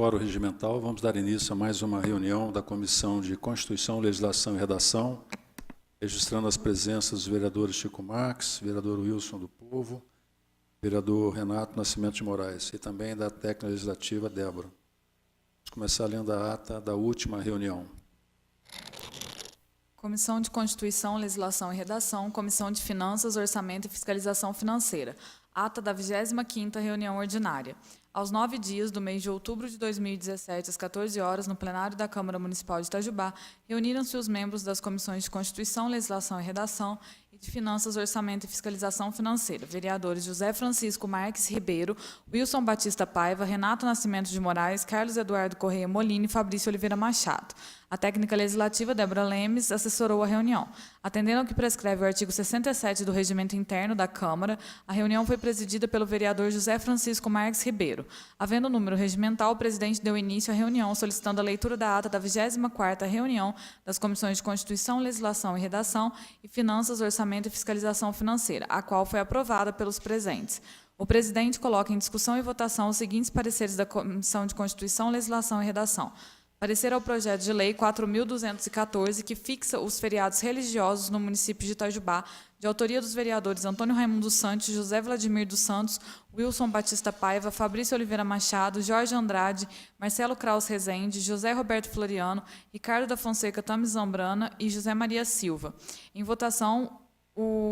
Fórum Regimental, vamos dar início a mais uma reunião da Comissão de Constituição, Legislação e Redação, registrando as presenças dos vereadores Chico Marques, vereador Wilson do Povo, vereador Renato Nascimento de Moraes e também da técnica legislativa Débora. Vamos começar lendo a ata da última reunião. Comissão de Constituição, Legislação e Redação, Comissão de Finanças, Orçamento e Fiscalização Financeira. Ata da 25ª reunião ordinária. Aos 9 dias do mês de outubro de 2017, às 14 horas, no plenário da Câmara Municipal de Itajubá, reuniram-se os membros das comissões de Constituição, Legislação e Redação e de Finanças, Orçamento e Fiscalização Financeira. Vereadores José Francisco Marques Ribeiro, Wilson Batista Paiva, Renato Nascimento de Moraes, Carlos Eduardo Correia Molina e Fabrício Oliveira Machado. A técnica legislativa, Débora Lemes, assessorou a reunião. Atendendo ao que prescreve o artigo 67 do Regimento Interno da Câmara, a reunião foi presidida pelo vereador José Francisco Marques Ribeiro. Havendo o número regimental, o presidente deu início à reunião, solicitando a leitura da ata da 24ª reunião das Comissões de Constituição, Legislação e Redação e Finanças, Orçamento e Fiscalização Financeira, a qual foi aprovada pelos presentes. O presidente coloca em discussão e votação os seguintes pareceres da Comissão de Constituição, Legislação e Redação. Parecer ao projeto de lei 4.214, que fixa os feriados religiosos no município de Itajubá, de autoria dos vereadores Antônio Raimundo Santos, José Vladimir dos Santos, Wilson Batista Paiva, Fabrício Oliveira Machado, Jorge Andrade, Marcelo Kraus Rezende, José Roberto Floriano, Ricardo da Fonseca Tames Zambrana e José Maria Silva. Em votação,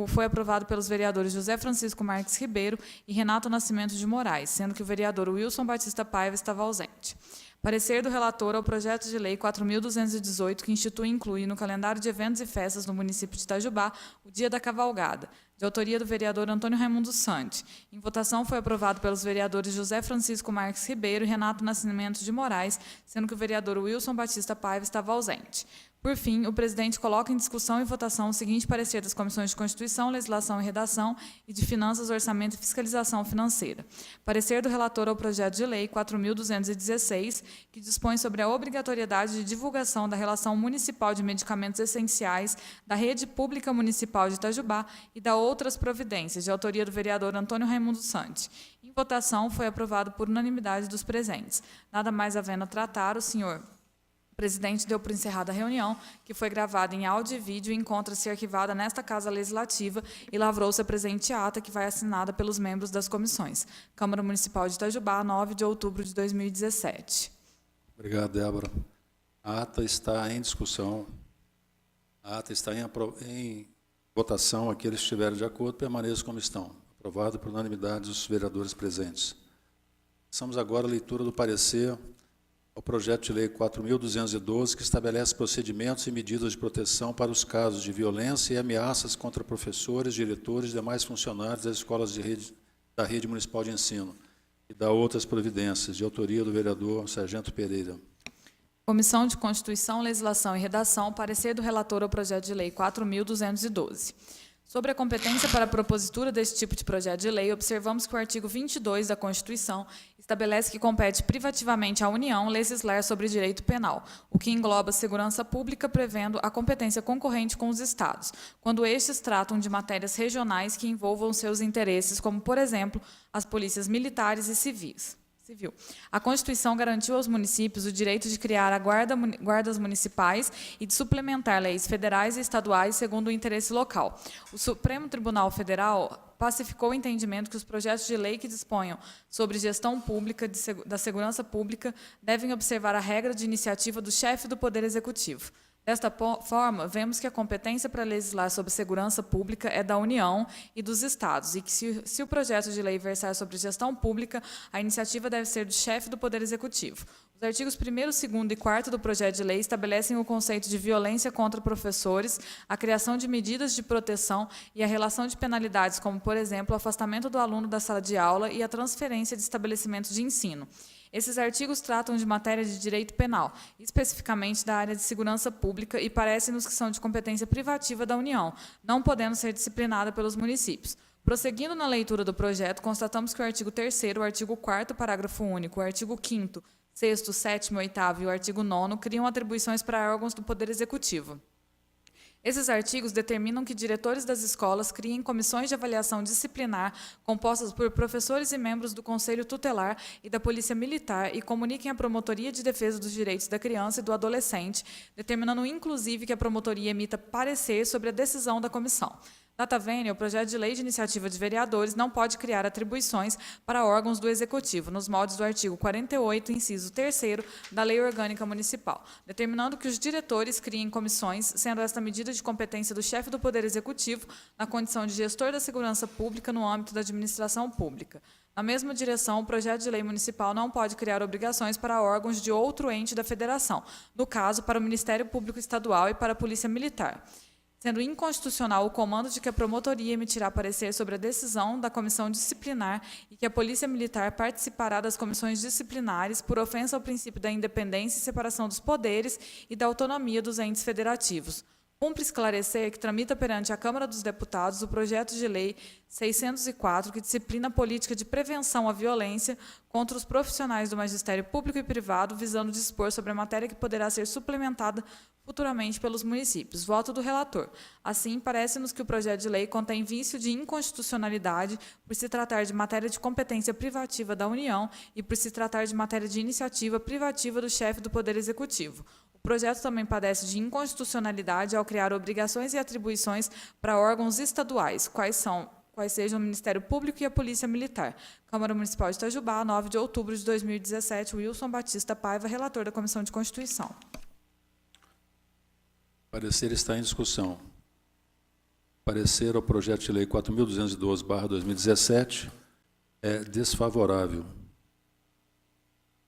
foi aprovado pelos vereadores José Francisco Marques Ribeiro e Renato Nascimento de Moraes, sendo que o vereador Wilson Batista Paiva estava ausente. Parecer do relator ao projeto de lei 4.218, que institui e inclui no calendário de eventos e festas no município de Itajubá o Dia da Cavalgada, de autoria do vereador Antônio Raimundo Santos. Em votação, foi aprovado pelos vereadores José Francisco Marques Ribeiro e Renato Nascimento de Moraes, sendo que o vereador Wilson Batista Paiva estava ausente. Por fim, o presidente coloca em discussão e votação o seguinte parecer das Comissões de Constituição, Legislação e Redação e de Finanças, Orçamento e Fiscalização Financeira. Parecer do relator ao projeto de lei 4.216, que dispõe sobre a obrigatoriedade de divulgação da relação municipal de medicamentos essenciais da rede pública municipal de Itajubá e da outras providências, de autoria do vereador Antônio Raimundo Santos. Em votação, foi aprovado por unanimidade dos presentes. Nada mais havendo a tratar, o senhor o presidente deu por encerrada a reunião, que foi gravada em áudio e vídeo e encontra-se arquivada nesta Casa Legislativa e lavrou-se a presente ata, que vai assinada pelos membros das comissões. Câmara Municipal de Itajubá, 9 de outubro de 2017. Obrigado, Débora. A ata está em discussão. A ata está em votação. Aqueles que estiverem de acordo, permaneçam como estão. Aprovado por unanimidade dos vereadores presentes. Passamos agora à leitura do parecer ao projeto de lei 4.212, que estabelece procedimentos e medidas de proteção para os casos de violência e ameaças contra professores, diretores e demais funcionários das escolas da rede municipal de ensino e da outras providências, de autoria do vereador Sargento Pereira. Comissão de Constituição, Legislação e Redação, parecer do relator ao projeto de lei 4.212. Sobre a competência para a propositura deste tipo de projeto de lei, observamos que o artigo 22 da Constituição estabelece que compete privativamente à União legislar sobre direito penal, o que engloba a segurança pública, prevendo a competência concorrente com os Estados, quando estes tratam de matérias regionais que envolvam seus interesses, como, por exemplo, as polícias militares e civis. A Constituição garantiu aos municípios o direito de criar guardas municipais e de suplementar leis federais e estaduais segundo o interesse local. O Supremo Tribunal Federal pacificou o entendimento que os projetos de lei que disponham sobre gestão pública da segurança pública devem observar a regra de iniciativa do chefe do Poder Executivo. Desta forma, vemos que a competência para legislar sobre segurança pública é da União e dos Estados, e que, se o projeto de lei versar sobre gestão pública, a iniciativa deve ser do chefe do Poder Executivo. Os artigos 1º, 2º e 4º do projeto de lei estabelecem o conceito de violência contra professores, a criação de medidas de proteção e a relação de penalidades, como, por exemplo, o afastamento do aluno da sala de aula e a transferência de estabelecimento de ensino. Esses artigos tratam de matéria de direito penal, especificamente da área de segurança pública, e parece-nos que são de competência privativa da União, não podendo ser disciplinada pelos municípios. Prosseguindo na leitura do projeto, constatamos que o artigo 3º, o artigo 4º, parágrafo único, o artigo 5º, 6º, 7º, 8º e o artigo 9º criam atribuições para órgãos do Poder Executivo. Esses artigos determinam que diretores das escolas criem comissões de avaliação disciplinar compostas por professores e membros do Conselho Tutelar e da Polícia Militar e comuniquem à Promotoria de Defesa dos Direitos da Criança e do Adolescente, determinando inclusive que a promotoria emita parecer sobre a decisão da comissão. Data vênia, o projeto de lei de iniciativa de vereadores não pode criar atribuições para órgãos do Executivo, nos moldes do artigo 48, inciso 3º da Lei Orgânica Municipal, determinando que os diretores criem comissões, sendo esta medida de competência do chefe do Poder Executivo, na condição de gestor da segurança pública no âmbito da administração pública. Na mesma direção, o projeto de lei municipal não pode criar obrigações para órgãos de outro ente da Federação, no caso, para o Ministério Público Estadual e para a Polícia Militar, sendo inconstitucional o comando de que a promotoria emitirá parecer sobre a decisão da comissão disciplinar e que a Polícia Militar participará das comissões disciplinares por ofensa ao princípio da independência e separação dos poderes e da autonomia dos entes federativos. Cumpre esclarecer que tramita perante a Câmara dos Deputados o projeto de lei 604, que disciplina a política de prevenção à violência contra os profissionais do magistério público e privado, visando dispor sobre a matéria que poderá ser suplementada futuramente pelos municípios. Voto do relator. Assim, parece-nos que o projeto de lei contém vício de inconstitucionalidade por se tratar de matéria de competência privativa da União e por se tratar de matéria de iniciativa privativa do chefe do Poder Executivo. O projeto também padece de inconstitucionalidade ao criar obrigações e atribuições para órgãos estaduais, quais sejam o Ministério Público e a Polícia Militar. Câmara Municipal de Itajubá, 9 de outubro de 2017, Wilson Batista Paiva, relator da Comissão de Constituição. Parecer está em discussão. Parecer ao projeto de lei 4.212/2017 é desfavorável.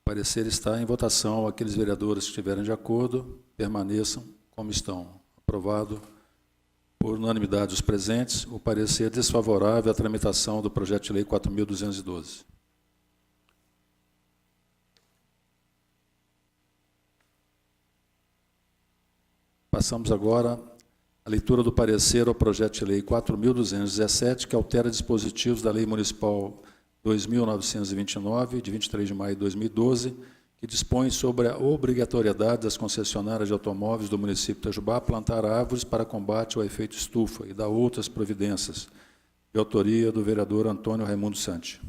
Parecer está em votação. Aqueles vereadores que estiverem de acordo, permaneçam como estão. Aprovado por unanimidade dos presentes, o parecer desfavorável à tramitação do projeto de lei 4.212. Passamos agora à leitura do parecer ao projeto de lei 4.217, que altera dispositivos da Lei Municipal 2.929, de 23 de maio de 2012, que dispõe sobre a obrigatoriedade das concessionárias de automóveis do município de Itajubá plantar árvores para combate ao efeito estufa e dar outras providências, de autoria do vereador Antônio Raimundo Santi.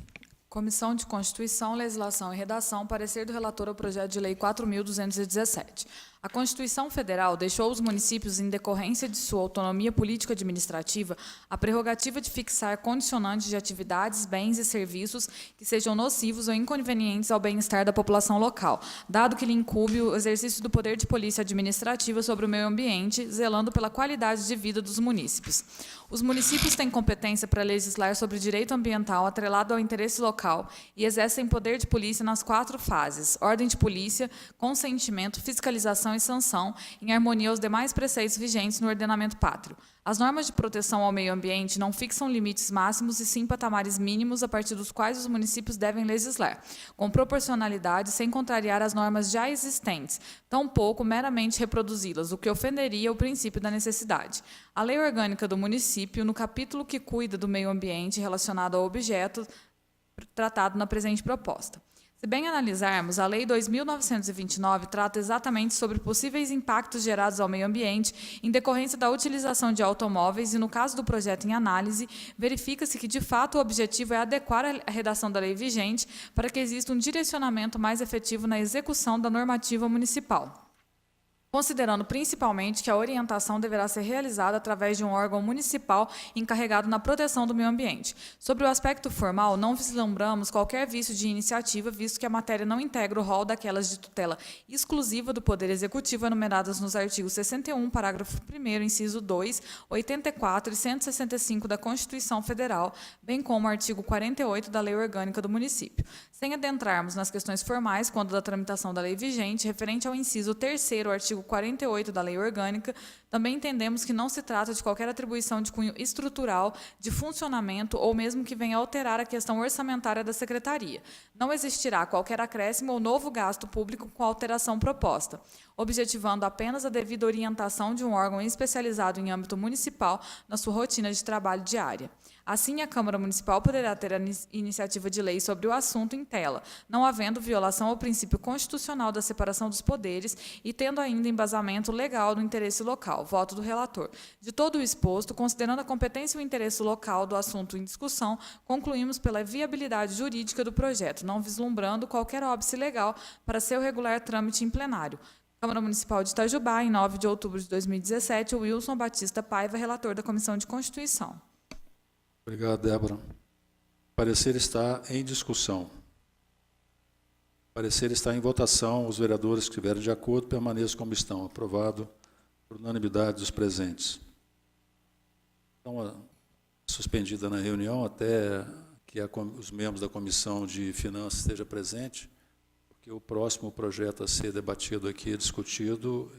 Comissão de Constituição, Legislação e Redação, parecer do relator ao projeto de lei 4.217. A Constituição Federal deixou aos municípios, em decorrência de sua autonomia político-administrativa, a prerrogativa de fixar condicionantes de atividades, bens e serviços que sejam nocivos ou inconvenientes ao bem-estar da população local, dado que lhe incumbe o exercício do poder de polícia administrativa sobre o meio ambiente, zelando pela qualidade de vida dos munícipes. Os municípios têm competência para legislar sobre o direito ambiental atrelado ao interesse local e exercem poder de polícia nas 4 fases: ordem de polícia, consentimento, fiscalização e sanção, em harmonia aos demais preceitos vigentes no ordenamento pátrio. As normas de proteção ao meio ambiente não fixam limites máximos e sim patamares mínimos a partir dos quais os municípios devem legislar, com proporcionalidade sem contrariar as normas já existentes, tampouco meramente reproduzi-las, o que ofenderia o princípio da necessidade. A Lei Orgânica do Município, no capítulo que cuida do meio ambiente relacionado ao objeto tratado na presente proposta. Se bem analisarmos, a Lei 2.929 trata exatamente sobre possíveis impactos gerados ao meio ambiente em decorrência da utilização de automóveis e, no caso do projeto em análise, verifica-se que, de fato, o objetivo é adequar a redação da lei vigente para que exista um direcionamento mais efetivo na execução da normativa municipal, considerando principalmente que a orientação deverá ser realizada através de um órgão municipal encarregado na proteção do meio ambiente. Sobre o aspecto formal, não vislumbramos qualquer vício de iniciativa, visto que a matéria não integra o rol daquelas de tutela exclusiva do Poder Executivo, enumeradas nos artigos 61, parágrafo 1º, inciso 2, 84 e 165 da Constituição Federal, bem como o artigo 48 da Lei Orgânica do Município. Sem adentrarmos nas questões formais, quando da tramitação da lei vigente, referente ao inciso 3º, artigo 48 da Lei Orgânica, também entendemos que não se trata de qualquer atribuição de cunho estrutural, de funcionamento ou mesmo que venha alterar a questão orçamentária da Secretaria. Não existirá qualquer acréscimo ou novo gasto público com a alteração proposta, objetivando apenas a devida orientação de um órgão especializado em âmbito municipal na sua rotina de trabalho diária. Assim, a Câmara Municipal poderá ter a iniciativa de lei sobre o assunto em tela, não havendo violação ao princípio constitucional da separação dos poderes e tendo ainda embasamento legal do interesse local. municipal. Voto do relator. De todo o exposto, considerando a competência e o interesse local do assunto em discussão, concluímos pela viabilidade jurídica do projeto, não vislumbrando qualquer óbice legal para seu regular trâmite em plenário. Câmara Municipal de Itajubá, em 9 de outubro de 2017, Wilson Batista Paiva, relator da Comissão de Constituição. Obrigado, Débora. O parecer está em discussão. O parecer está em votação. Os vereadores que estiverem de acordo permaneçam como estão. Aprovado por unanimidade dos presentes. Então, suspendida na reunião até que os membros da Comissão de Finanças estejam presentes, porque o próximo projeto a ser debatido aqui, discutido,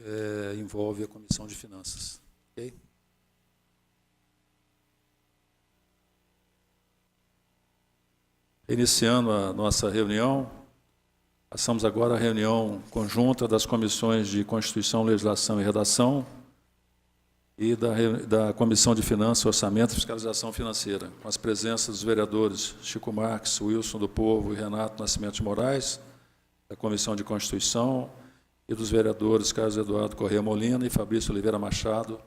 envolve a Comissão de Finanças. Ok? Iniciando a nossa reunião, passamos agora à reunião conjunta das comissões de Constituição, Legislação e Redação e da Comissão de Finanças, Orçamento e Fiscalização Financeira, com as presenças dos vereadores Chico Marques, Wilson do Povo e Renato Nascimento de Moraes, da Comissão de Constituição, e dos vereadores Carlos Eduardo Corrêa Molina e Fabrício Oliveira Machado,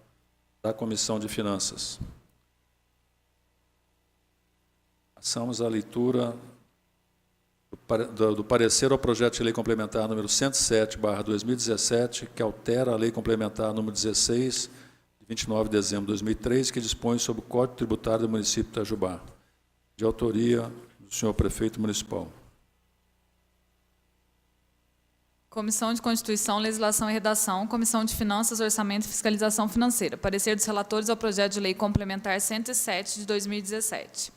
da Comissão de Finanças. Passamos à leitura do parecer ao projeto de lei complementar número 107/2017, que altera a lei complementar número 16, de 29 de dezembro de 2003, que dispõe sobre o Código Tributário do município de Itajubá, de autoria do senhor prefeito municipal. Comissão de Constituição, Legislação e Redação, Comissão de Finanças, Orçamento e Fiscalização Financeira. Parecer dos relatores ao projeto de lei complementar 107 de 2017.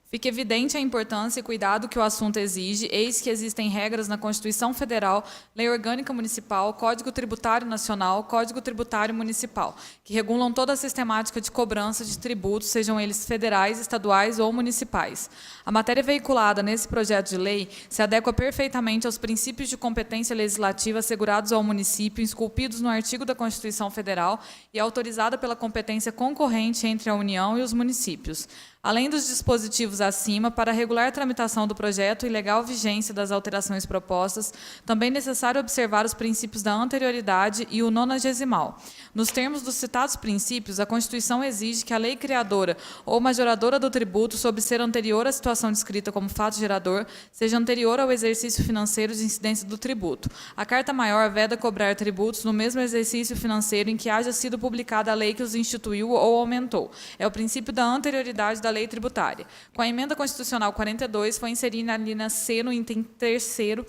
Fica evidente a importância e cuidado que o assunto exige, eis que existem regras na Constituição Federal, Lei Orgânica Municipal, Código Tributário Nacional, Código Tributário Municipal, que regulam toda a sistemática de cobrança de tributos, sejam eles federais, estaduais ou municipais. A matéria veiculada nesse projeto de lei se adequa perfeitamente aos princípios de competência legislativa assegurados ao município, esculpidos no artigo da Constituição Federal e autorizada pela competência concorrente entre a União e os municípios. Além dos dispositivos acima, para regular a tramitação do projeto e legal vigência das alterações propostas, também é necessário observar os princípios da anterioridade e o nonagesimal. Nos termos dos citados princípios, a Constituição exige que a lei criadora ou majoradora do tributo, sob ser anterior à situação descrita como fato gerador, seja anterior ao exercício financeiro de incidência do tributo. A Carta Maior veda cobrar tributos no mesmo exercício financeiro em que haja sido publicada a lei que os instituiu ou aumentou. É o princípio da anterioridade da lei tributária. Com a emenda constitucional 42, foi inserida a linha C no item 3º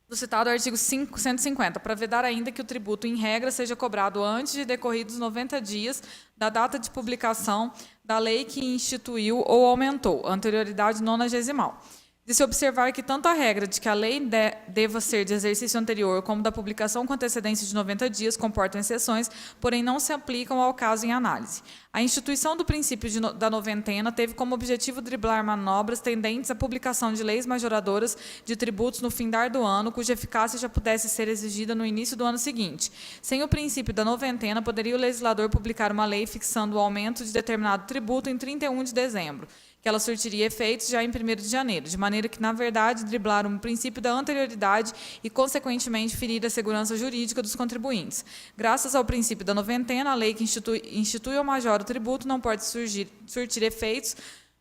do citado artigo 150, para vedar ainda que o tributo, em regra, seja cobrado antes de decorridos 90 dias da data de publicação da lei que instituiu ou aumentou, anterioridade nonagesimal. De se observar que tanto a regra de que a lei deva ser de exercício anterior como da publicação com antecedência de 90 dias comportam exceções, porém não se aplicam ao caso em análise. A instituição do princípio da noventena teve como objetivo driblar manobras tendentes à publicação de leis majoradoras de tributos no findar do ano, cuja eficácia já pudesse ser exigida no início do ano seguinte. Sem o princípio da noventena, poderia o legislador publicar uma lei fixando o aumento de determinado tributo em 31 de dezembro, que ela surtiria efeitos já em 1º de janeiro, de maneira que, na verdade, driblar um princípio da anterioridade e, consequentemente, ferir a segurança jurídica dos contribuintes. Graças ao princípio da noventena, a lei que institui ou majora o tributo não pode surtir efeitos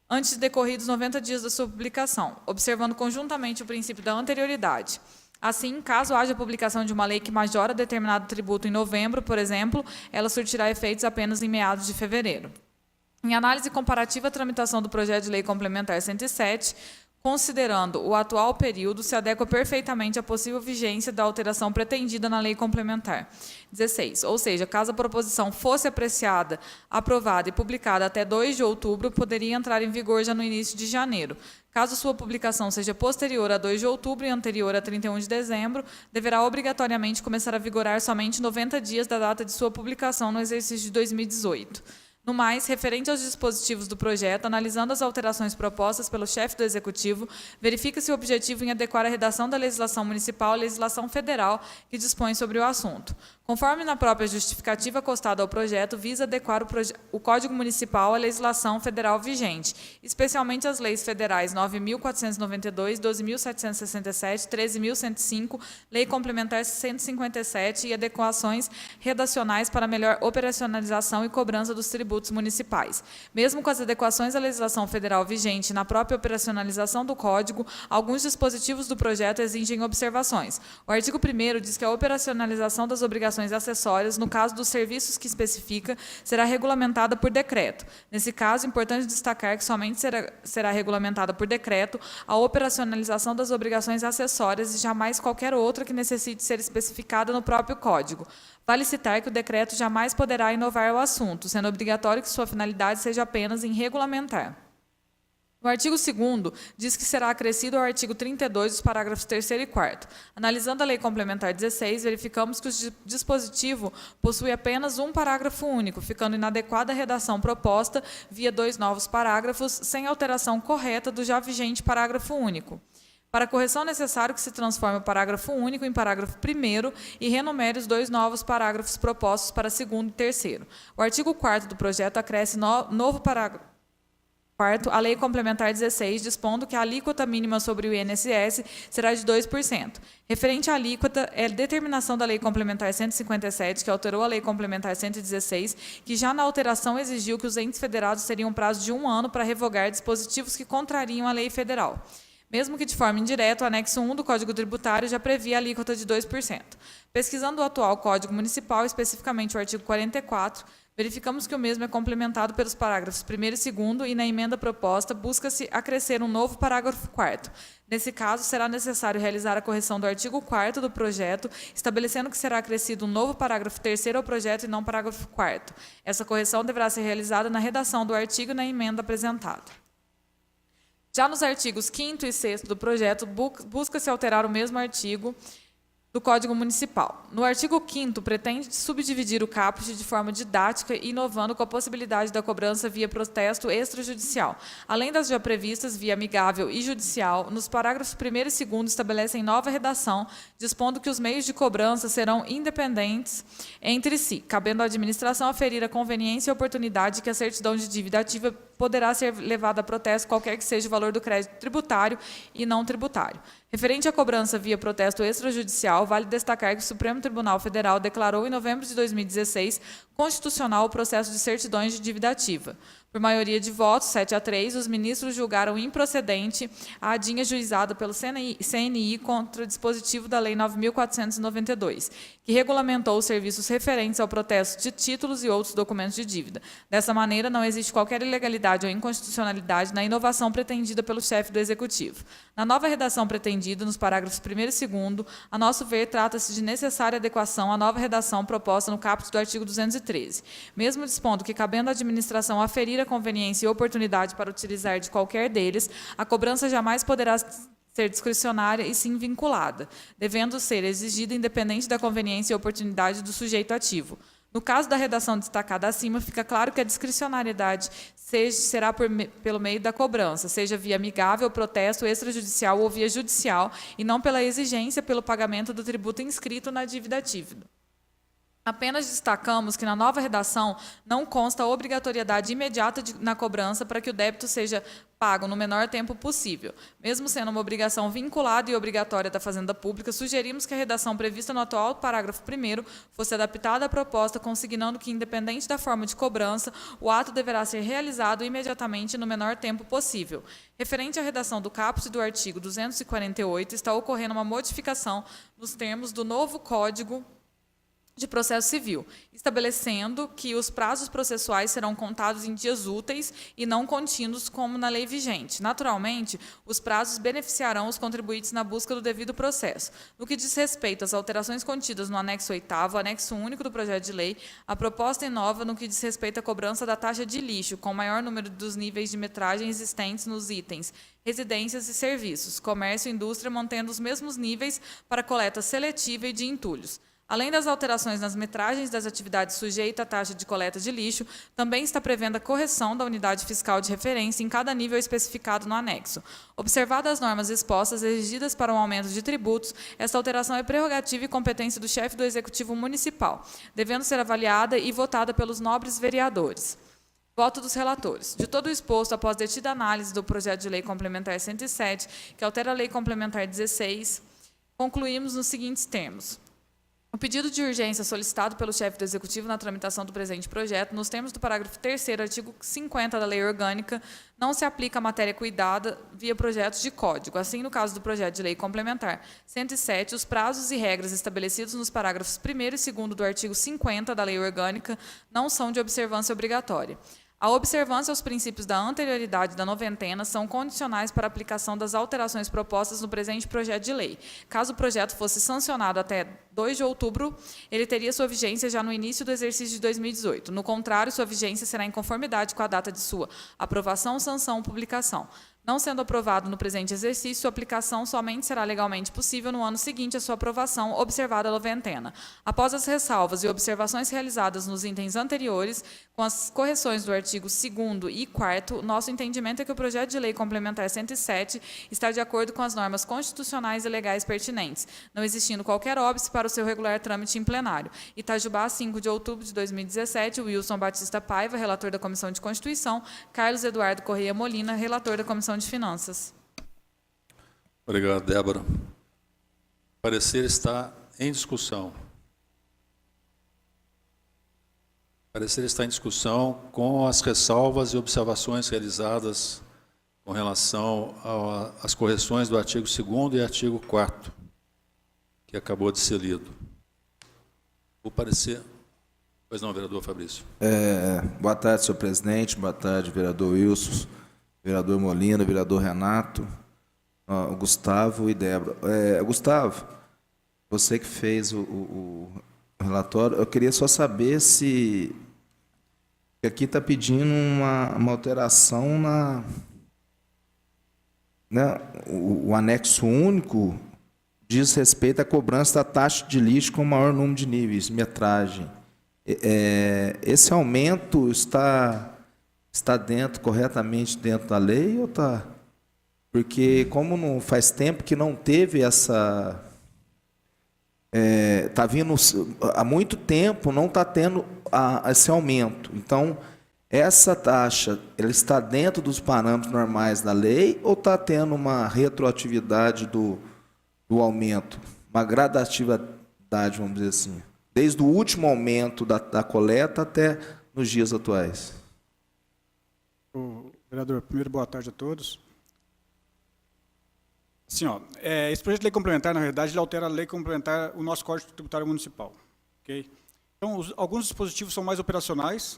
antes de decorridos 90 dias da sua publicação, observando conjuntamente o princípio da anterioridade. Assim, caso haja publicação de uma lei que majora determinado tributo em novembro, por exemplo, ela surtirá efeitos apenas em meados de fevereiro. Em análise comparativa à tramitação do projeto de lei complementar 107, considerando o atual período, se adequa perfeitamente à possível vigência da alteração pretendida na lei complementar 16. Ou seja, caso a proposição fosse apreciada, aprovada e publicada até 2 de outubro, poderia entrar em vigor já no início de janeiro. Caso sua publicação seja posterior a 2 de outubro e anterior a 31 de dezembro, deverá obrigatoriamente começar a vigorar somente 90 dias da data de sua publicação no exercício de 2018. No mais, referente aos dispositivos do projeto, analisando as alterações propostas pelo chefe do Executivo, verifica-se o objetivo em adequar a redação da legislação municipal à legislação federal que dispõe sobre o assunto. Conforme na própria justificativa acostada ao projeto, visa adequar o Código Municipal à legislação federal vigente, especialmente as leis federais 9.492, 12.767, 13.105, Lei Complementar 157 e adequações redacionais para melhor operacionalização e cobrança dos tributos municipais. Mesmo com as adequações à legislação federal vigente na própria operacionalização do Código, alguns dispositivos do projeto exigem observações. O artigo 1º diz que a operacionalização das obrigações acessórias, no caso dos serviços que especifica, será regulamentada por decreto. Nesse caso, é importante destacar que somente será regulamentada por decreto a operacionalização das obrigações acessórias e jamais qualquer outra que necessite ser especificada no próprio Código. Vale citar que o decreto jamais poderá inovar o assunto, sendo obrigatório que sua finalidade seja apenas em regulamentar. O artigo 2º diz que será acrescido ao artigo 32 os parágrafos 3º e 4º. Analisando a Lei Complementar 16, verificamos que o dispositivo possui apenas um parágrafo único, ficando inadequada a redação proposta via 2 novos parágrafos, sem alteração correta do já vigente parágrafo único. Para a correção, é necessário que se transforme o parágrafo único em parágrafo 1º e renumere os 2 novos parágrafos propostos para 2º e 3º. O artigo 4º do projeto acresce novo parágrafo. Quarto, a Lei Complementar 16, dispondo que a alíquota mínima sobre o INSS será de 2%. Referente à alíquota, é determinação da Lei Complementar 157, que alterou a Lei Complementar 116, que já na alteração exigiu que os entes federados teriam um prazo de 1 ano para revogar dispositivos que contrariam a lei federal. Mesmo que de forma indireta, o anexo 1 do Código Tributário já previa a alíquota de 2%. Pesquisando o atual Código Municipal, especificamente o artigo 44, verificamos que o mesmo é complementado pelos parágrafos 1º e 2º e, na emenda proposta, busca-se acrescer um novo parágrafo 4º. Nesse caso, será necessário realizar a correção do artigo 4º do projeto, estabelecendo que será acrescido um novo parágrafo 3º ao projeto e não parágrafo 4º. Essa correção deverá ser realizada na redação do artigo e na emenda apresentada. Já nos artigos 5º e 6º do projeto, busca-se alterar o mesmo artigo do Código Municipal. No artigo 5º, pretende subdividir o caput de forma didática, inovando com a possibilidade da cobrança via protesto extrajudicial. Além das já previstas via amigável e judicial, nos parágrafos 1º e 2º estabelecem nova redação, dispondo que os meios de cobrança serão independentes entre si, cabendo à administração aferir a conveniência e oportunidade que a certidão de dívida ativa poderá ser levada a protesto qualquer que seja o valor do crédito tributário e não tributário. Referente à cobrança via protesto extrajudicial, vale destacar que o Supremo Tribunal Federal declarou em novembro de 2016 constitucional o processo de certidões de dívida ativa. Por maioria de votos, 7-3, os ministros julgaram improcedente a adinha ajuizada pelo CNI contra o dispositivo da Lei 9.492, que regulamentou os serviços referentes ao protesto de títulos e outros documentos de dívida. Dessa maneira, não existe qualquer ilegalidade ou inconstitucionalidade na inovação pretendida pelo chefe do Executivo. Na nova redação pretendida, nos parágrafos 1º e 2º, a nosso ver, trata-se de necessária adequação à nova redação proposta no caput do artigo 213. Mesmo dispondo que, cabendo à administração aferir a conveniência e oportunidade para utilizar de qualquer deles, a cobrança jamais poderá ser discricionária e sim vinculada, devendo ser exigida independente da conveniência e oportunidade do sujeito ativo. No caso da redação destacada acima, fica claro que a discricionariedade será pelo meio da cobrança, seja via amigável, protesto extrajudicial ou via judicial, e não pela exigência pelo pagamento do tributo inscrito na dívida ativa. Apenas destacamos que na nova redação não consta a obrigatoriedade imediata na cobrança para que o débito seja pago no menor tempo possível. Mesmo sendo uma obrigação vinculada e obrigatória da Fazenda Pública, sugerimos que a redação prevista no atual parágrafo 1º fosse adaptada à proposta, consignando que, independente da forma de cobrança, o ato deverá ser realizado imediatamente no menor tempo possível. Referente à redação do caput do artigo 248, está ocorrendo uma modificação nos termos do novo Código de Processo Civil, estabelecendo que os prazos processuais serão contados em dias úteis e não contínuos, como na lei vigente. Naturalmente, os prazos beneficiarão os contribuintes na busca do devido processo. No que diz respeito às alterações contidas no anexo 8º, anexo único do projeto de lei, a proposta inova no que diz respeito à cobrança da taxa de lixo, com o maior número dos níveis de metragem existentes nos itens residências e serviços, comércio e indústria, mantendo os mesmos níveis para coleta seletiva e de entulhos. Além das alterações nas metragens das atividades sujeitas à taxa de coleta de lixo, também está prevendo a correção da unidade fiscal de referência em cada nível especificado no anexo. Observadas as normas expostas exigidas para um aumento de tributos, esta alteração é prerrogativa e competência do chefe do Executivo Municipal, devendo ser avaliada e votada pelos nobres vereadores. Voto dos relatores. De todo o exposto, após detida análise do projeto de lei complementar 107, que altera a lei complementar 16, concluímos nos seguintes termos. O pedido de urgência solicitado pelo chefe do Executivo na tramitação do presente projeto, nos termos do parágrafo 3º, artigo 50 da Lei Orgânica, não se aplica à matéria cuidada via projetos de código. Assim, no caso do projeto de lei complementar 107, os prazos e regras estabelecidos nos parágrafos 1º e 2º do artigo 50 da Lei Orgânica não são de observância obrigatória. A observância aos princípios da anterioridade da noventena são condicionais para a aplicação das alterações propostas no presente projeto de lei. Caso o projeto fosse sancionado até 2 de outubro, ele teria sua vigência já no início do exercício de 2018. No contrário, sua vigência será em conformidade com a data de sua aprovação, sanção ou publicação. Não sendo aprovado no presente exercício, sua aplicação somente será legalmente possível no ano seguinte à sua aprovação, observada a noventena. Após as ressalvas e observações realizadas nos itens anteriores, com as correções do artigo 2º e 4º, nosso entendimento é que o projeto de lei complementar 107 está de acordo com as normas constitucionais e legais pertinentes, não existindo qualquer óbice para o seu regular trâmite em plenário. Itajubá, 5 de outubro de 2017, Wilson Batista Paiva, relator da Comissão de Constituição, Carlos Eduardo Correia Molina, relator da Comissão de Finanças. Obrigado, Débora. O parecer está em discussão. O parecer está em discussão com as ressalvas e observações realizadas com relação às correções do artigo 2º e artigo 4º, que acabou de ser lido. O parecer... Pois não, vereador Fabrício. Boa tarde, senhor presidente. Boa tarde, vereador Wilson, vereador Molina, vereador Renato, Gustavo e Débora. Gustavo, você que fez o relatório, eu queria só saber se aqui está pedindo uma alteração o anexo único diz respeito à cobrança da taxa de lixo com maior número de níveis, metragem. Esse aumento está corretamente dentro da lei ou está? Porque como não faz tempo que não teve essa... Está vindo há muito tempo, não está tendo esse aumento. Então, essa taxa ela está dentro dos parâmetros normais da lei ou está tendo uma retroatividade do aumento? Uma gradatividade, vamos dizer assim. Desde o último aumento da coleta até nos dias atuais. Vereador, primeiro, boa tarde a todos. Assim, esse projeto de lei complementar, na verdade, ele altera a lei complementar, o nosso Código Tributário Municipal. Okay? Então, alguns dispositivos são mais operacionais,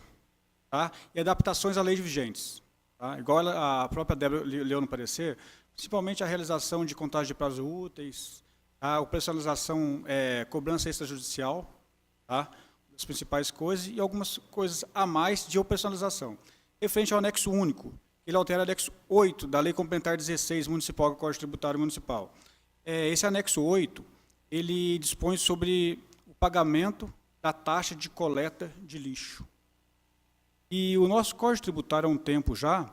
tá? E adaptações à leis vigentes. Tá? Igual a própria Débora leu no parecer, principalmente a realização de contagem de prazos úteis, a operacionalização, cobrança extrajudicial, tá? As principais coisas, e algumas coisas a mais de operacionalização. Referente ao anexo único, ele altera o anexo 8 da Lei Complementar 16 Municipal, do Código Tributário Municipal. Esse anexo 8, ele dispõe sobre o pagamento da taxa de coleta de lixo. E o nosso Código Tributário, há um tempo já,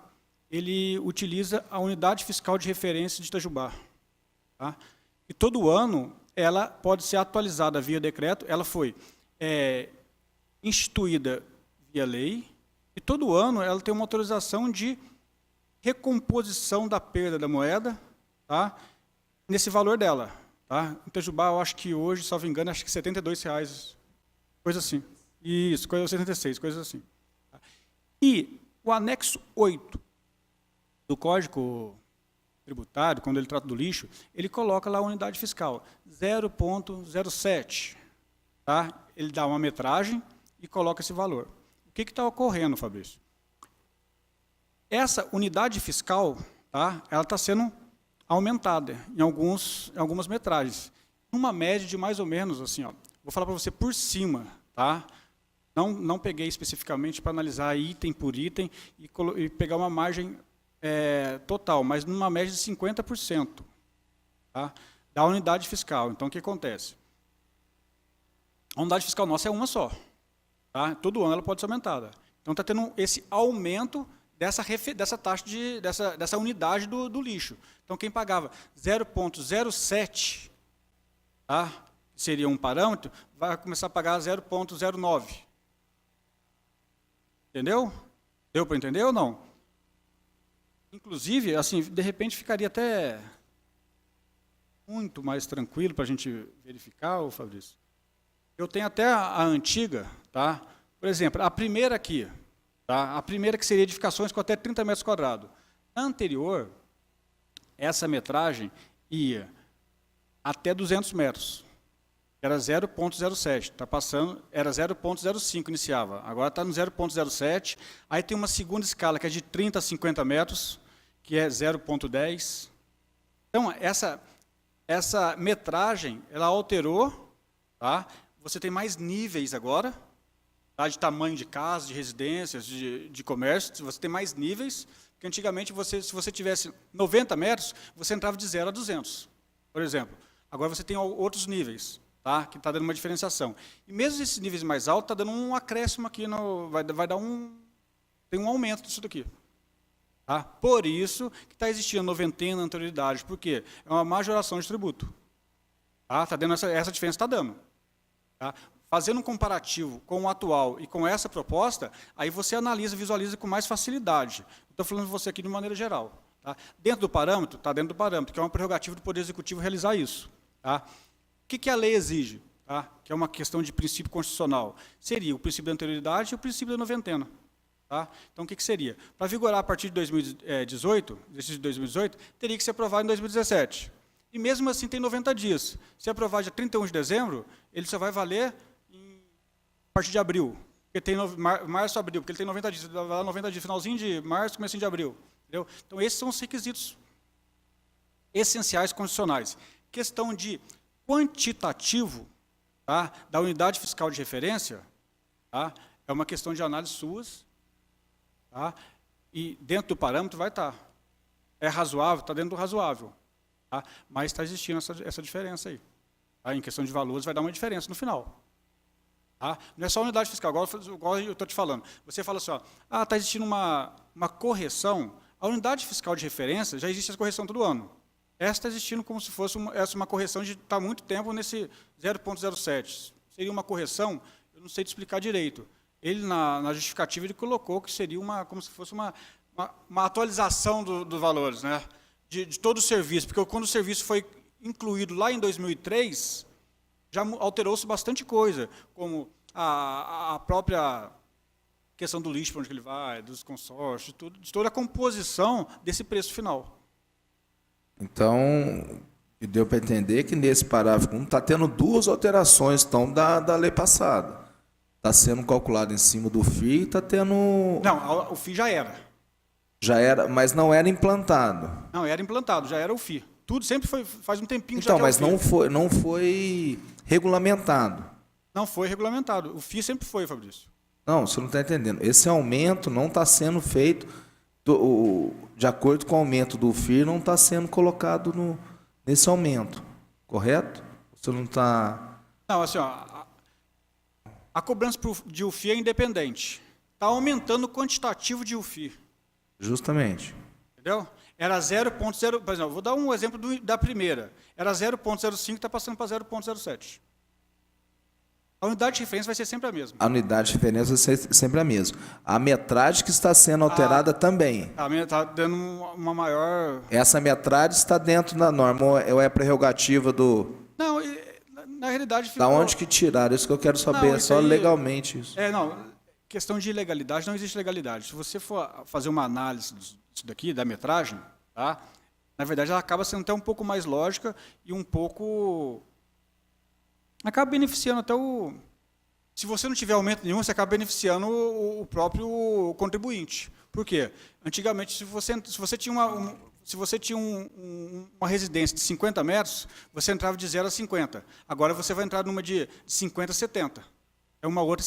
ele utiliza a unidade fiscal de referência de Itajubá. Tá? E todo ano ela pode ser atualizada via decreto, ela foi instituída via lei, e todo ano ela tem uma autorização de recomposição da perda da moeda, tá? Nesse valor dela. Tá? Em Itajubá, eu acho que hoje, salvo engano, acho que R$ 72,00, coisa assim. Isso, coisa 76, coisa assim. E o anexo 8 do Código Tributário, quando ele trata do lixo, ele coloca lá a unidade fiscal, 0,07. Tá? Ele dá uma metragem e coloca esse valor. O que está ocorrendo, Fabrício? Essa unidade fiscal, tá? Ela está sendo aumentada em algumas metragens. Numa média de mais ou menos, assim, vou falar para você por cima, tá? Não peguei especificamente para analisar item por item e pegar uma margem total, mas numa média de 50%, tá? Da unidade fiscal. Então, o que acontece? A unidade fiscal nossa é uma só. Tá? Todo ano ela pode ser aumentada. Então está tendo esse aumento dessa taxa dessa unidade do lixo. Então quem pagava 0,07, tá? Que seria um parâmetro, vai começar a pagar 0,09. Entendeu? Deu para entender ou não? Inclusive, assim, de repente ficaria até muito mais tranquilo para a gente verificar, ô Fabrício. Eu tenho até a antiga, tá? Por exemplo, a primeira aqui, tá? A primeira que seria edificações com até 30 metros quadrados. Na anterior, essa metragem ia até 200 metros. Era 0,07, tá passando, era 0,05 iniciava, agora está no 0,07, aí tem uma segunda escala que é de 30 a 50 metros, que é 0,10. Então, essa metragem, ela alterou, tá? Você tem mais níveis agora, tá? De tamanho de casa, de residências, de comércio, você tem mais níveis, porque antigamente, se você tivesse 90 metros, você entrava de 0 a 200, por exemplo. Agora você tem outros níveis. Tá? Que está dando uma diferenciação. E mesmo esses níveis mais altos, está dando um acréscimo aqui, vai dar tem um aumento disso daqui. Tá? Por isso que está existindo noventena, anterioridade, porque é uma majoração de tributo. Tá? Tá dando essa diferença está dando. Tá? Fazendo um comparativo com o atual e com essa proposta, aí você analisa, visualiza com mais facilidade. Estou falando de você aqui de maneira geral. Tá? Dentro do parâmetro, está dentro do parâmetro, que é uma prerrogativa do Poder Executivo realizar isso. Tá? O que a lei exige? Tá? Que é uma questão de princípio constitucional. Seria o princípio da anterioridade e o princípio da noventena. Tá? Então, o que seria? Para vigorar a partir de 2018, exercício de 2018, teria que ser aprovado em 2017. E mesmo assim tem 90 dias. Se aprovar dia 31 de dezembro, ele só vai valer a partir de abril. Porque tem março, abril, porque ele tem 90 dias. Vai valer 90 dias, finalzinho de março, comecinho de abril. Entendeu? Então, esses são os requisitos essenciais constitucionais. Questão de quantitativo, tá, da unidade fiscal de referência, tá, é uma questão de análise suas, tá, e dentro do parâmetro vai estar. É razoável, está dentro do razoável, tá, mas está existindo essa diferença aí. Tá, em questão de valores vai dar uma diferença no final. Tá. Não é só a unidade fiscal, igual eu estou te falando. Você fala assim, está existindo uma correção. A unidade fiscal de referência, já existe essa correção todo ano. Essa está existindo como se fosse uma correção de estar muito tempo nesse 0,07. Seria uma correção, eu não sei te explicar direito. Ele, na justificativa, ele colocou que seria como se fosse uma atualização dos valores, né? De todo o serviço, porque quando o serviço foi incluído lá em 2003, já alterou-se bastante coisa, como a própria questão do lixo, para onde ele vai, dos consórcios, de toda a composição desse preço final. Então, deu para entender que nesse parágrafo 1 está tendo duas alterações então, da lei passada. Está sendo calculado em cima do FII e está tendo... Não, o FII já era. Já era, mas não era implantado. Não, era implantado, já era o FII. Tudo sempre foi, faz um tempinho então, já mas é o FII. não foi regulamentado. Não foi regulamentado. O FII sempre foi, Fabrício. Não, você não está entendendo. Esse aumento não está sendo feito... de acordo com o aumento do FII, não está sendo colocado nesse aumento, correto? Você não está... Não, assim, a cobrança de UFI é independente. Está aumentando o quantitativo de UFI. Justamente. Entendeu? Era 0,0... Por exemplo, vou dar um exemplo da primeira. Era 0,05, está passando para 0,07. A unidade de referência vai ser sempre a mesma. A unidade de referência vai ser sempre a mesma. A metragem que está sendo alterada também. Está dando uma maior... Essa metragem está dentro da norma, ou é prerrogativa do... Não, na realidade... Da onde que tiraram? Isso que eu quero saber, é só legalmente isso. Não, questão de legalidade, não existe legalidade. Se você for fazer uma análise disso daqui, da metragem, tá? Na verdade, ela acaba sendo até um pouco mais lógica e um pouco... Acaba beneficiando até o... Se você não tiver aumento nenhum, você acaba beneficiando o próprio contribuinte. Por quê? Antigamente, se você tinha uma residência de 50 metros, você entrava de 0 a 50. Agora você vai entrar numa de 50 a 70. É uma outra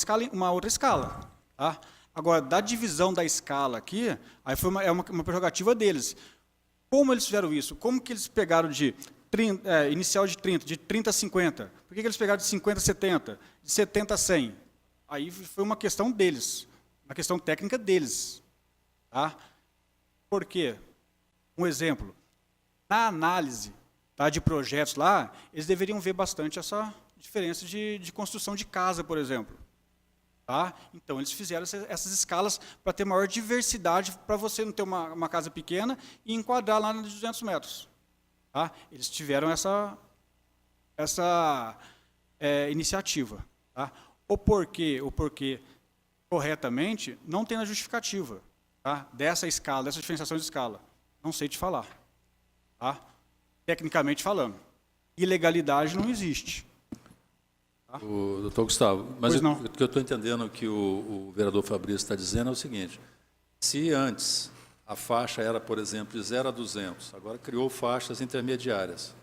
escala. Tá? Agora, da divisão da escala aqui, aí é uma prerrogativa deles. Como eles fizeram isso? Como que eles pegaram de inicial de 30 a 50. Por que eles pegaram de 50 a 70, de 70 a 100? Aí foi uma questão deles, uma questão técnica deles. Tá? Por quê? Um exemplo, na análise, tá, de projetos lá, eles deveriam ver bastante essa diferença de construção de casa, por exemplo. Tá? Então, eles fizeram essas escalas para ter maior diversidade, para você não ter uma casa pequena e enquadrar lá nos 200 metros. Tá? Eles tiveram essa iniciativa. Tá? O porquê corretamente não tem na justificativa, tá? Dessa escala, dessa diferenciação de escala. Não sei te falar. Tá? Tecnicamente falando. Ilegalidade não existe. Tá? O doutor Gustavo, mas Pois não. o que eu estou entendendo que o vereador Fabrício está dizendo é o seguinte: se antes a faixa era, por exemplo, de 0 a 200, agora criou faixas intermediárias,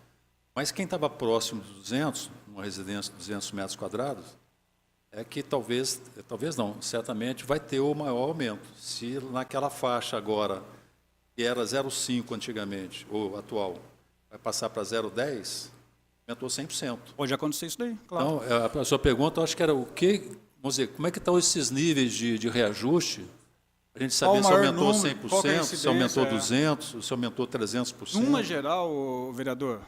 mas quem estava próximo de 200, numa residência de 200 metros quadrados, é que talvez não, certamente vai ter o maior aumento. Se naquela faixa agora, que era 0,5 antigamente, ou atual, vai passar para 0,10, aumentou 100%. Pode acontecer isso daí, claro. Então, a sua pergunta, eu acho que era o que, vamos dizer, como é que estão esses níveis de reajuste? A gente saber se aumentou 100%, se aumentou 200%, se aumentou 300%. Numa geral, vereador,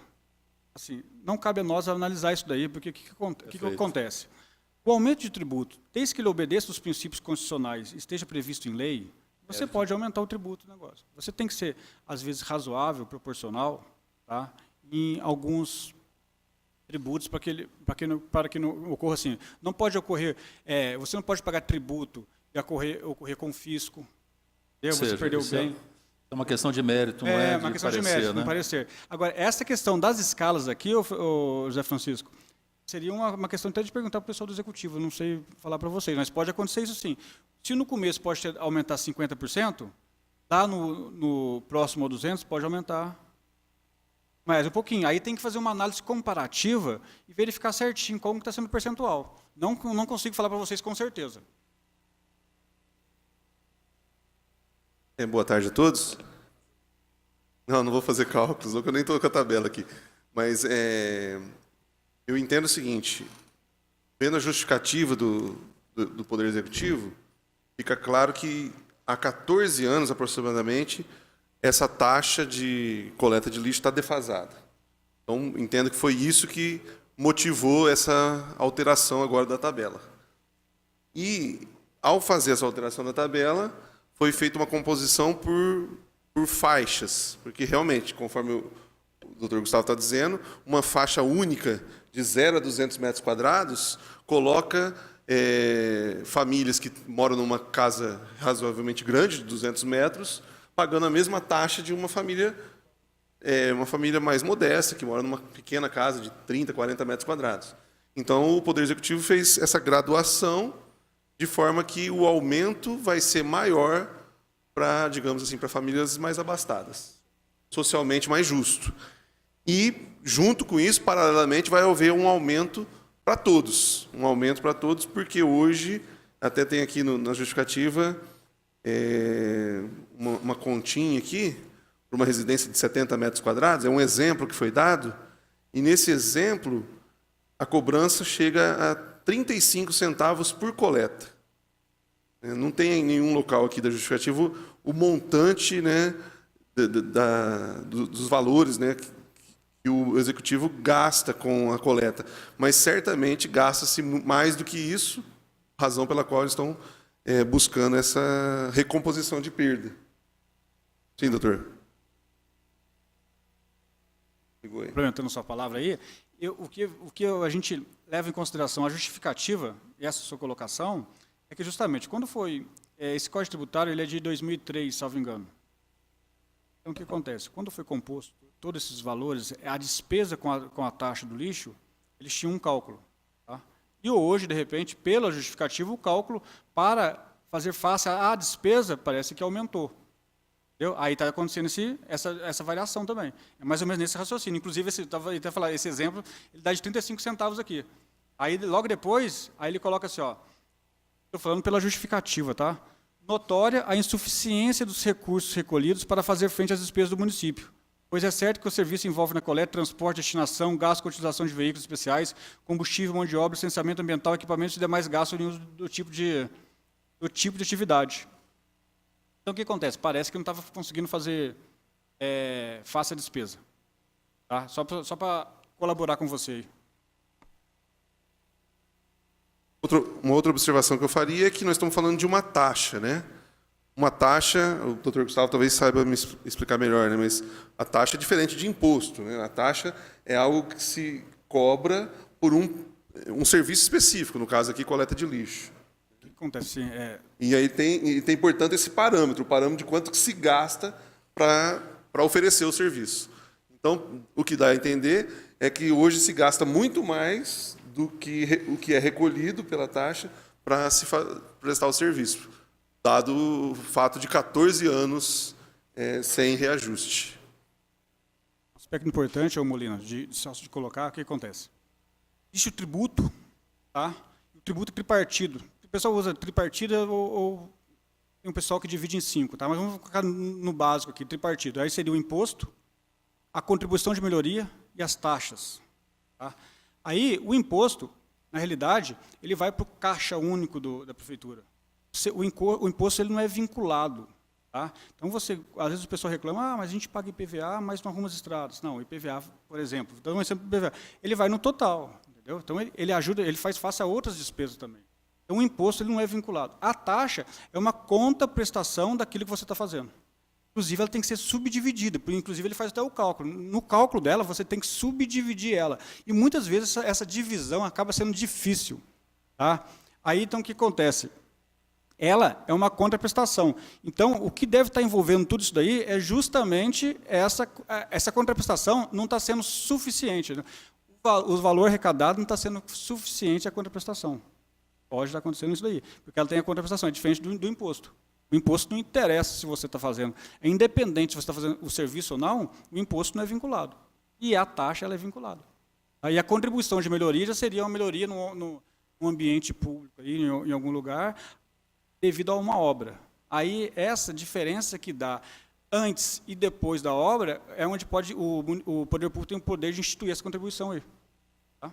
assim, não cabe a nós analisar isso daí, porque o que acontece? O aumento de tributo, desde que ele obedeça os princípios constitucionais e esteja previsto em lei, você pode aumentar o tributo do negócio. Você tem que ser, às vezes, razoável, proporcional, tá? Em alguns tributos para que não ocorra assim. Não pode ocorrer, você não pode pagar tributo e ocorrer confisco. Você perdeu o bem. É uma questão de mérito, não é uma de questão parecer, de mérito, né? não parecer. Agora, essa questão das escalas aqui, ô José Francisco, seria uma questão até de perguntar para o pessoal do Executivo, eu não sei falar para vocês, mas pode acontecer isso sim. Se no começo pode aumentar 50%, lá no próximo ao 200 pode aumentar mais um pouquinho. Aí tem que fazer uma análise comparativa e verificar certinho como está sendo o percentual. Não consigo falar para vocês com certeza. Boa tarde a todos. Não vou fazer cálculos, eu nem estou com a tabela aqui. Mas eu entendo o seguinte, vendo a justificativa do Poder Executivo, fica claro que há 14 anos, aproximadamente, essa taxa de coleta de lixo está defasada. Então, entendo que foi isso que motivou essa alteração agora da tabela. E, ao fazer essa alteração da tabela, foi feita uma composição por faixas, porque realmente, conforme o doutor Gustavo está dizendo, uma faixa única de 0 a 200 metros quadrados coloca famílias que moram numa casa razoavelmente grande, de 200 metros, pagando a mesma taxa de uma família mais modesta, que mora numa pequena casa de 30, 40 metros quadrados. Então, o Poder Executivo fez essa graduação de forma que o aumento vai ser maior para, digamos assim, para famílias mais abastadas, socialmente mais justo. E, junto com isso, paralelamente, vai haver um aumento para todos. Um aumento para todos, porque hoje, até tem aqui na justificativa, uma continha aqui, para uma residência de 70 metros quadrados, é um exemplo que foi dado, e nesse exemplo, a cobrança chega a 35 centavos por coleta. Não tem em nenhum local aqui da justificativa o montante, né, dos valores, né, que o Executivo gasta com a coleta. Mas, certamente, gasta-se mais do que isso, razão pela qual eles estão buscando essa recomposição de perda. Sim, doutor. Complementando sua palavra aí, o que a gente leva em consideração, a justificativa, e essa sua colocação, é que justamente, quando foi, esse Código Tributário ele é de 2003, salvo engano. Então, o que acontece? Quando foi composto todos esses valores, a despesa com a taxa do lixo, eles tinham um cálculo. Tá? E hoje, de repente, pela justificativa, o cálculo para fazer face à despesa parece que aumentou. Entendeu? Aí está acontecendo essa variação também. É mais ou menos nesse raciocínio. Inclusive, esse exemplo, ele dá de 35 centavos aqui. Aí, logo depois, aí ele coloca assim, estou falando pela justificativa, tá? Notória a insuficiência dos recursos recolhidos para fazer frente às despesas do município. Pois é certo que o serviço envolve na coleta, transporte, destinação, gasto com utilização de veículos especiais, combustível, mão de obra, licenciamento ambiental, equipamentos e demais gastos oriundos do tipo de atividade. Então, o que acontece? Parece que não estava conseguindo fazer face a despesa. Tá? Só para colaborar com você aí. Uma outra observação que eu faria é que nós estamos falando de uma taxa, né? Uma taxa, o doutor Gustavo talvez saiba me explicar melhor, né? Mas a taxa é diferente de imposto, né? A taxa é algo que se cobra por um serviço específico, no caso aqui, coleta de lixo. O que acontece? E aí tem, portanto, esse parâmetro, o parâmetro de quanto que se gasta para oferecer o serviço. Então, o que dá a entender é que hoje se gasta muito mais do que o que é recolhido pela taxa para se prestar o serviço, dado o fato de 14 anos sem reajuste. Um aspecto importante, Molina, de colocar, o que acontece? Existe o tributo, tá? O tributo é tripartido. O pessoal usa tripartida ou tem um pessoal que divide em 5, tá? Mas vamos focar no básico aqui, tripartido. Aí seria o imposto, a contribuição de melhoria e as taxas. Tá? Aí, o imposto, na realidade, ele vai para o caixa único da prefeitura. O imposto ele não é vinculado. Tá? Então, às vezes o pessoal reclama, mas a gente paga IPVA, mas não arruma as estradas. Não, o IPVA, por exemplo, então, um exemplo do IPVA, ele vai no total. Entendeu? Então, ele ajuda, ele faz face a outras despesas também. Então, o imposto ele não é vinculado. A taxa é uma contraprestação daquilo que você está fazendo. Inclusive, ela tem que ser subdividida. Inclusive, ele faz até o cálculo. No cálculo dela, você tem que subdividir ela. E, muitas vezes, essa divisão acaba sendo difícil. Tá? Aí, então, o que acontece? Ela é uma contraprestação. Então, o que deve estar envolvendo tudo isso daí é justamente essa contraprestação não está sendo suficiente. Né? O valor arrecadado não está sendo suficiente à contraprestação. Pode estar acontecendo isso daí, porque ela tem a contraprestação, é diferente do imposto. O imposto não interessa se você está fazendo. É independente se você está fazendo o serviço ou não, o imposto não é vinculado. E a taxa ela é vinculada. Aí a contribuição de melhoria já seria uma melhoria no ambiente público, aí, em algum lugar, devido a uma obra. Aí essa diferença que dá antes e depois da obra é onde o poder público tem o poder de instituir essa contribuição aí. Tá?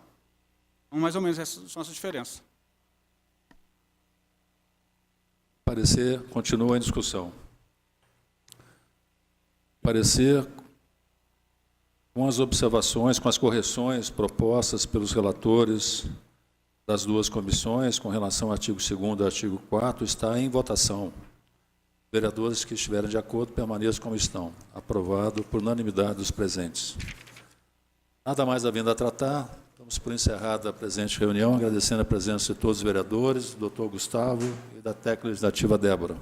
Então, mais ou menos essas são as diferenças. Parecer continua em discussão. Parecer com as observações, com as correções propostas pelos relatores das duas comissões, com relação ao artigo 2º e artigo 4º, está em votação. Vereadores que estiverem de acordo, permaneçam como estão. Aprovado por unanimidade dos presentes. Nada mais havendo a tratar, damos por encerrada a presente reunião, agradecendo a presença de todos os vereadores, do doutor Gustavo e da técnica legislativa Débora.